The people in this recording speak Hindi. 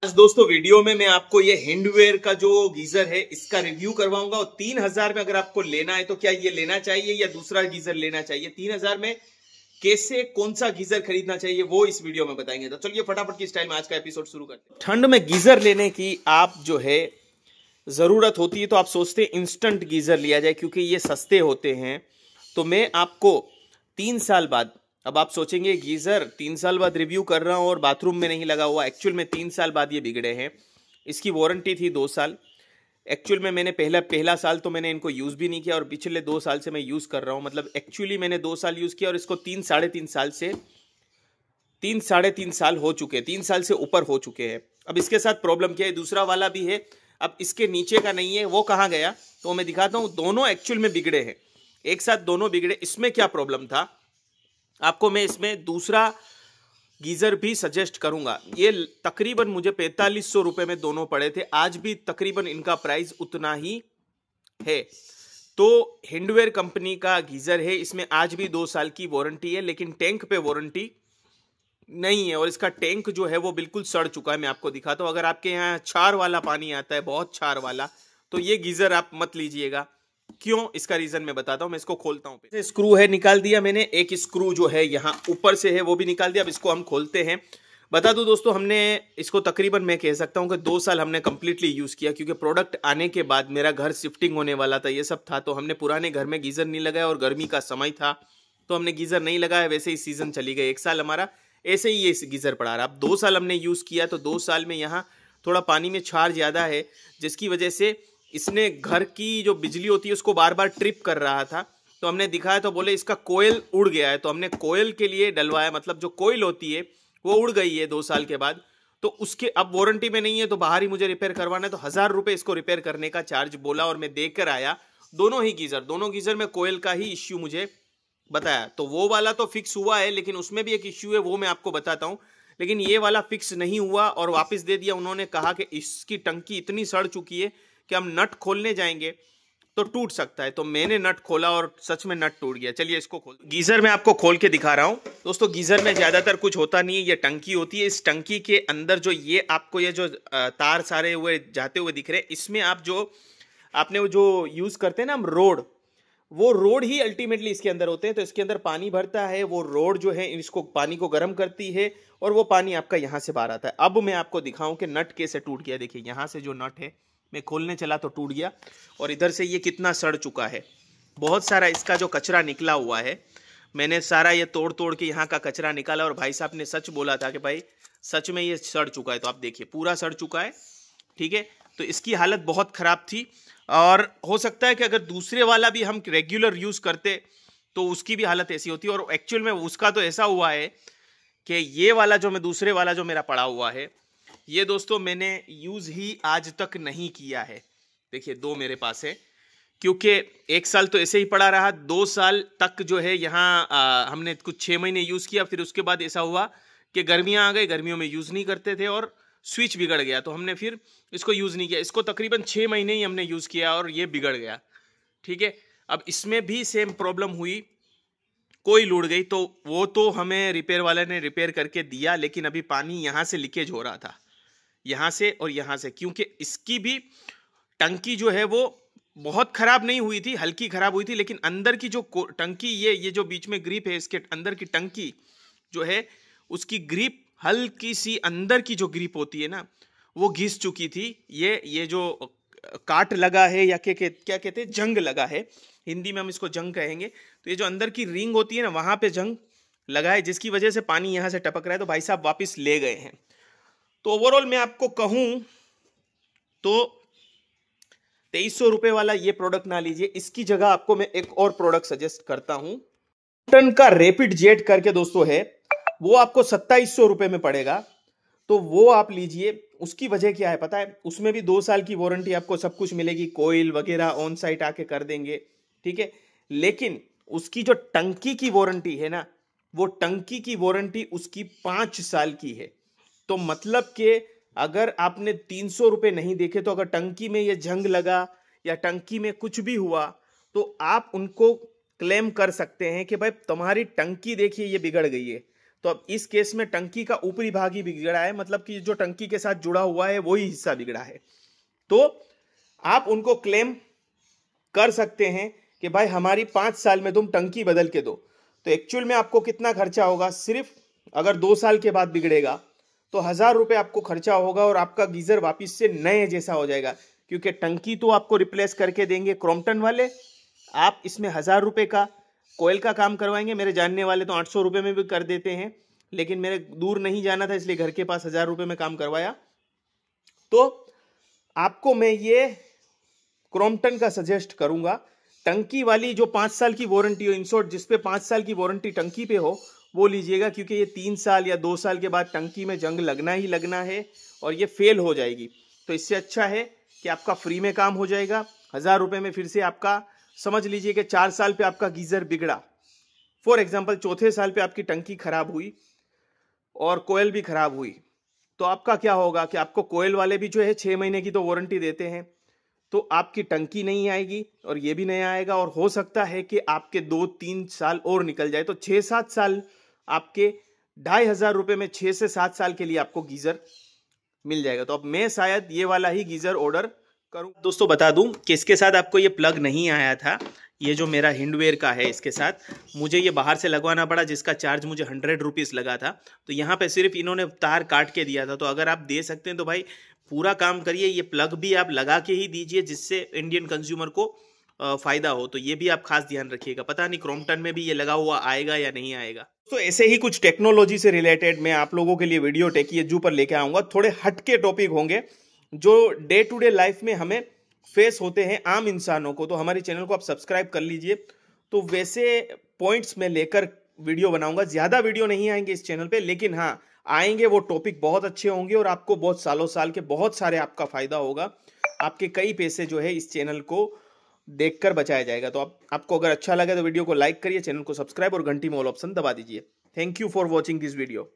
आज दोस्तों वीडियो में मैं आपको ये हैंडवेयर का जो गीजर है इसका रिव्यू करवाऊंगा और 3000 में अगर आपको लेना है तो क्या ये लेना चाहिए या दूसरा गीजर लेना चाहिए। 3000 में कैसे कौन सा गीजर खरीदना चाहिए वो इस वीडियो में बताएंगे। तो चलिए फटाफट की स्टाइल में आज का एपिसोड शुरू करते हैं। ठंड में गीजर लेने की आप जो है जरूरत होती है तो आप सोचते हैं इंस्टेंट गीजर लिया जाए क्योंकि ये सस्ते होते हैं। तो मैं आपको 3 साल बाद, अब आप सोचेंगे गीजर 3 साल बाद रिव्यू कर रहा हूं और बाथरूम में नहीं लगा हुआ। एक्चुअल में 3 साल बाद ये बिगड़े हैं। इसकी वारंटी थी 2 साल। एक्चुअल में मैंने पहला साल तो मैंने इनको यूज़ भी नहीं किया और पिछले 2 साल से मैं यूज़ कर रहा हूँ। मतलब एक्चुअली मैंने 2 साल यूज़ किया और इसको 3-3.5 साल से 3-3.5 साल हो चुके हैं, 3 साल से ऊपर हो चुके हैं। अब इसके साथ प्रॉब्लम क्या है, दूसरा वाला भी है, अब इसके नीचे का नहीं है, वो कहाँ गया तो मैं दिखाता हूँ। दोनों एक्चुअल में बिगड़े हैं, एक साथ दोनों बिगड़े। इसमें क्या प्रॉब्लम था आपको मैं इसमें दूसरा गीजर भी सजेस्ट करूंगा। ये तकरीबन मुझे 4500 रुपए में दोनों पड़े थे, आज भी तकरीबन इनका प्राइस उतना ही है। तो हैंडवेयर कंपनी का गीजर है, इसमें आज भी 2 साल की वारंटी है लेकिन टैंक पे वारंटी नहीं है और इसका टैंक जो है वो बिल्कुल सड़ चुका है। मैं आपको दिखाता हूँ। अगर आपके यहाँ क्षार वाला पानी आता है, बहुत क्षार वाला, तो ये गीजर आप मत लीजिएगा। क्यों, इसका रीजन मैं बताता हूँ। मैं इसको खोलता हूँ। स्क्रू है, निकाल दिया मैंने। एक स्क्रू जो है यहाँ ऊपर से है वो भी निकाल दिया। अब इसको हम खोलते हैं। बता दूं दोस्तों, हमने इसको तकरीबन मैं कह सकता हूँ कि 2 साल हमने कंप्लीटली यूज़ किया क्योंकि प्रोडक्ट आने के बाद मेरा घर शिफ्टिंग होने वाला था, ये सब था। तो हमने पुराने घर में गीज़र नहीं लगाया और गर्मी का समय था तो हमने गीज़र नहीं लगाया। वैसे ही सीज़न चली गई, 1 साल हमारा ऐसे ही ये गीज़र पड़ा रहा। अब 2 साल हमने यूज़ किया तो 2 साल में यहाँ थोड़ा पानी में क्षार ज़्यादा है जिसकी वजह से इसने घर की जो बिजली होती है उसको बार बार ट्रिप कर रहा था। तो हमने दिखाया तो बोले इसका कोयल उड़ गया है, तो हमने कोयल के लिए डलवाया। मतलब जो कोयल होती है वो उड़ गई है 2 साल के बाद, तो उसके अब वारंटी में नहीं है तो बाहर ही मुझे रिपेयर करवाना है। तो 1000 रुपये इसको रिपेयर करने का चार्ज बोला और मैं देकर आया। दोनों गीजर में कोयल का ही इश्यू मुझे बताया। तो वो वाला तो फिक्स हुआ है लेकिन उसमें भी एक इश्यू है, वो मैं आपको बताता हूँ। लेकिन ये वाला फिक्स नहीं हुआ और वापस दे दिया। उन्होंने कहा कि इसकी टंकी इतनी सड़ चुकी है कि हम नट खोलने जाएंगे तो टूट सकता है। तो मैंने नट खोला और सच में नट टूट गया। चलिए इसको खोल, गीजर में आपको खोल के दिखा रहा हूं। दोस्तों गीजर में ज्यादातर कुछ होता नहीं है, ये टंकी होती है। इस टंकी के अंदर जो ये आपको ये जो तार सारे हुए जाते हुए दिख रहे हैं, इसमें आप जो आपने वो जो यूज करते हैं ना हम रोड, वो रोड ही अल्टीमेटली इसके अंदर होते हैं। तो इसके अंदर पानी भरता है, वो रोड जो है इसको पानी को गर्म करती है और वो पानी आपका यहाँ से बाहर आता है। अब मैं आपको दिखाऊं कि नट कैसे टूट गया। देखिए यहाँ से जो नट है मैं खोलने चला तो टूट गया और इधर से ये कितना सड़ चुका है। बहुत सारा इसका जो कचरा निकला हुआ है, मैंने सारा ये तोड़ तोड़ के यहाँ का कचरा निकाला और भाई साहब ने सच बोला था कि भाई सच में ये सड़ चुका है। तो आप देखिए पूरा सड़ चुका है, ठीक है। तो इसकी हालत बहुत ख़राब थी और हो सकता है कि अगर दूसरे वाला भी हम रेगुलर यूज़ करते तो उसकी भी हालत ऐसी होती। और एक्चुअल में उसका तो ऐसा हुआ है कि ये वाला जो मैं दूसरे वाला जो मेरा पड़ा हुआ है, ये दोस्तों मैंने यूज़ ही आज तक नहीं किया है। देखिए 2 मेरे पास है क्योंकि 1 साल तो ऐसे ही पड़ा रहा, 2 साल तक जो है यहाँ हमने कुछ 6 महीने यूज़ किया। फिर उसके बाद ऐसा हुआ कि गर्मियाँ आ गई, गर्मियों में यूज़ नहीं करते थे और स्विच बिगड़ गया तो हमने फिर इसको यूज़ नहीं किया। इसको तकरीबन 6 महीने ही हमने यूज़ किया और ये बिगड़ गया, ठीक है। अब इसमें भी सेम प्रॉब्लम हुई, कोई लूट गई। तो वो तो हमें रिपेयर वाले ने रिपेयर करके दिया लेकिन अभी पानी यहाँ से लीकेज हो रहा था, यहाँ से और यहाँ से, क्योंकि इसकी भी टंकी जो है वो बहुत ख़राब नहीं हुई थी, हल्की ख़राब हुई थी। लेकिन अंदर की जो टंकी, ये जो बीच में ग्रिप है इसके अंदर की टंकी जो है उसकी ग्रिप हल्की सी अंदर की जो ग्रिप होती है ना वो घिस चुकी थी। ये जो काट लगा है या क्या कहते हैं, जंग लगा है, हिंदी में हम इसको जंग कहेंगे। तो ये जो अंदर की रिंग होती है ना वहाँ पे जंग लगा है जिसकी वजह से पानी यहाँ से टपक रहा है। तो भाई साहब वापस ले गए हैं। तो ओवरऑल मैं आपको कहूँ तो 2300 रुपये वाला ये प्रोडक्ट ना लीजिए। इसकी जगह आपको मैं एक और प्रोडक्ट सजेस्ट करता हूँ। टन का रैपिड जेट करके दोस्तों है, वो आपको 2700 रुपये में पड़ेगा, तो वो आप लीजिए। उसकी वजह क्या है पता है, उसमें भी 2 साल की वारंटी आपको सब कुछ मिलेगी, कोयल वगैरह ऑन साइट आके कर देंगे, ठीक है। लेकिन उसकी जो टंकी की वारंटी है ना, वो टंकी की वारंटी उसकी 5 साल की है। तो मतलब कि अगर आपने 300 रुपये नहीं देखे तो अगर टंकी में ये जंग लगा या टंकी में कुछ भी हुआ तो आप उनको क्लेम कर सकते हैं कि भाई तुम्हारी टंकी देखिए ये बिगड़ गई है। तो अब इस केस में टंकी का ऊपरी भाग ही बिगड़ा है, मतलब कि जो टंकी के साथ जुड़ा हुआ है वही हिस्सा बिगड़ा है। तो आप उनको क्लेम कर सकते हैं कि भाई हमारी 5 साल में तुम टंकी बदल के दो। तो एक्चुअल में आपको कितना खर्चा होगा, सिर्फ अगर 2 साल के बाद बिगड़ेगा तो 1000 रुपये आपको खर्चा होगा और आपका गीजर वापिस से नए जैसा हो जाएगा। क्योंकि टंकी तो आपको रिप्लेस करके देंगे क्रॉम्पटन वाले, आप इसमें 1000 रुपये का कोयल का काम करवाएंगे। मेरे जानने वाले तो 800 रुपये में भी कर देते हैं, लेकिन मेरे दूर नहीं जाना था इसलिए घर के पास 1000 रुपये में काम करवाया। तो आपको मैं ये क्रॉम्पटन का सजेस्ट करूंगा। टंकी वाली जो 5 साल की वारंटी हो, इन शॉर्ट जिसपे 5 साल की वारंटी टंकी पे हो, वो लीजिएगा, क्योंकि ये 3 साल या 2 साल के बाद टंकी में जंग लगना ही लगना है और ये फेल हो जाएगी। तो इससे अच्छा है कि आपका फ्री में काम हो जाएगा। 1000 रुपये में फिर से आपका समझ लीजिए कि 4 साल पे आपका गीजर बिगड़ा, फॉर एग्जाम्पल चौथे साल पे आपकी टंकी खराब हुई और कोयल भी खराब हुई, तो आपका क्या होगा कि आपको कोयल वाले भी जो है 6 महीने की तो वारंटी देते हैं, तो आपकी टंकी नहीं आएगी और ये भी नहीं आएगा, और हो सकता है कि आपके 2-3 साल और निकल जाए। तो 6-7 साल आपके 2500 रुपये में 6 से 7 साल के लिए आपको गीजर मिल जाएगा। तो अब मैं शायद ये वाला ही गीजर ऑर्डर करूं। दोस्तों बता दूं कि इसके साथ आपको ये प्लग नहीं आया था, ये जो मेरा हिंडवेयर का है इसके साथ मुझे ये बाहर से लगवाना पड़ा, जिसका चार्ज मुझे 100 रुपीज़ लगा था। तो यहाँ पे सिर्फ इन्होंने तार काट के दिया था। तो अगर आप दे सकते हैं तो भाई पूरा काम करिए, ये प्लग भी आप लगा के ही दीजिए जिससे इंडियन कंज्यूमर को फ़ायदा हो। तो ये भी आप खास ध्यान रखिएगा। पता नहीं क्रॉम्पटन में भी ये लगा हुआ आएगा या नहीं आएगा। तो ऐसे ही कुछ टेक्नोलॉजी से रिलेटेड मैं आप लोगों के लिए वीडियो टेकी एजू पर लेके आऊँगा। थोड़े हटके टॉपिक होंगे जो डे टू डे लाइफ में हमें फेस होते हैं आम इंसानों को। तो हमारे चैनल को आप सब्सक्राइब कर लीजिए। तो वैसे पॉइंट्स में लेकर वीडियो बनाऊंगा। ज़्यादा वीडियो नहीं आएंगे इस चैनल पे, लेकिन हाँ आएंगे वो टॉपिक बहुत अच्छे होंगे और आपको बहुत सालों साल के बहुत सारे आपका फ़ायदा होगा। आपके कई पैसे जो है इस चैनल को देखकर बचाया जाएगा। तो आपको अगर अच्छा लगे तो वीडियो को लाइक करिए, चैनल को सब्सक्राइब और घंटी में ऑल ऑप्शन दबा दीजिए। Thank you for watching this video.